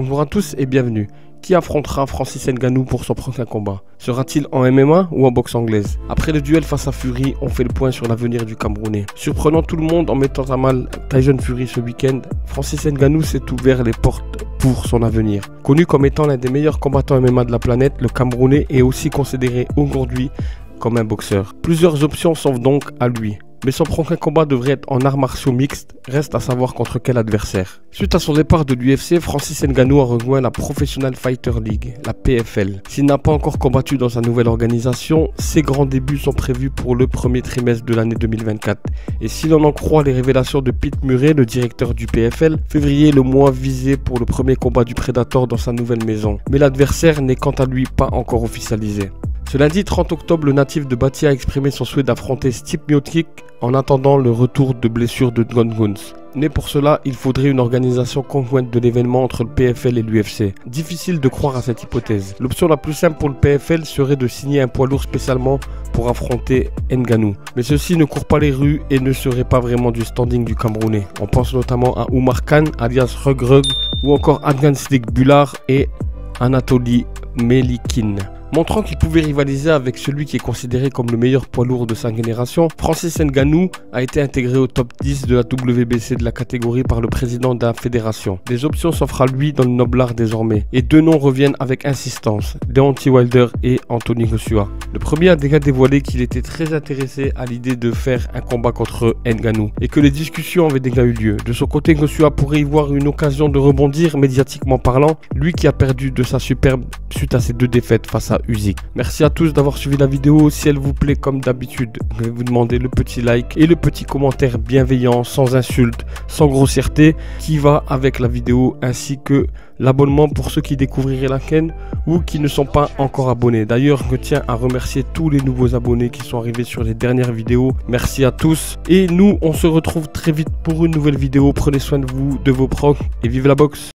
Bonjour à tous et bienvenue. Qui affrontera Francis Ngannou pour son prochain combat? Sera-t-il en MMA ou en boxe anglaise? Après le duel face à Fury, on fait le point sur l'avenir du Camerounais. Surprenant tout le monde en mettant à mal Tyson Fury ce week-end, Francis Ngannou s'est ouvert les portes pour son avenir. Connu comme étant l'un des meilleurs combattants MMA de la planète, le Camerounais est aussi considéré aujourd'hui comme un boxeur. Plusieurs options s'offrent donc à lui. Mais son prochain combat devrait être en arts martiaux mixtes, reste à savoir contre quel adversaire. Suite à son départ de l'UFC, Francis Ngannou a rejoint la Professional Fighter League, la PFL. S'il n'a pas encore combattu dans sa nouvelle organisation, ses grands débuts sont prévus pour le premier trimestre de l'année 2024. Et si l'on en croit les révélations de Pete Murray, le directeur du PFL, février est le mois visé pour le premier combat du Predator dans sa nouvelle maison. Mais l'adversaire n'est quant à lui pas encore officialisé. Ce lundi 30 octobre, le natif de Bati a exprimé son souhait d'affronter Stipe Miocic en attendant le retour de blessure de Gone Guns. Mais pour cela, il faudrait une organisation conjointe de l'événement entre le PFL et l'UFC. Difficile de croire à cette hypothèse. L'option la plus simple pour le PFL serait de signer un poids lourd spécialement pour affronter Ngannou. Mais ceci ne court pas les rues et ne serait pas vraiment du standing du Camerounais. On pense notamment à Oumar Khan, alias Rug Rug, ou encore Adnan Slik Bular et Anatoly Melikin. Montrant qu'il pouvait rivaliser avec celui qui est considéré comme le meilleur poids lourd de sa génération, Francis Ngannou a été intégré au top 10 de la WBC de la catégorie par le président de la fédération. Des options s'offrent à lui dans le noblard désormais, et deux noms reviennent avec insistance, Deontay Wilder et Anthony Joshua. Le premier a déjà dévoilé qu'il était très intéressé à l'idée de faire un combat contre Ngannou, et que les discussions avaient déjà eu lieu. De son côté, Joshua pourrait y voir une occasion de rebondir médiatiquement parlant, lui qui a perdu de sa superbe suite à ses deux défaites face à Usyk. Merci à tous d'avoir suivi la vidéo. Si elle vous plaît, comme d'habitude, je vais vous demander le petit like et le petit commentaire bienveillant, sans insultes, sans grossièreté, qui va avec la vidéo, ainsi que l'abonnement pour ceux qui découvriraient la chaîne ou qui ne sont pas encore abonnés. D'ailleurs, je tiens à remercier tous les nouveaux abonnés qui sont arrivés sur les dernières vidéos. Merci à tous et nous, on se retrouve très vite pour une nouvelle vidéo. Prenez soin de vous, de vos proches et vive la boxe!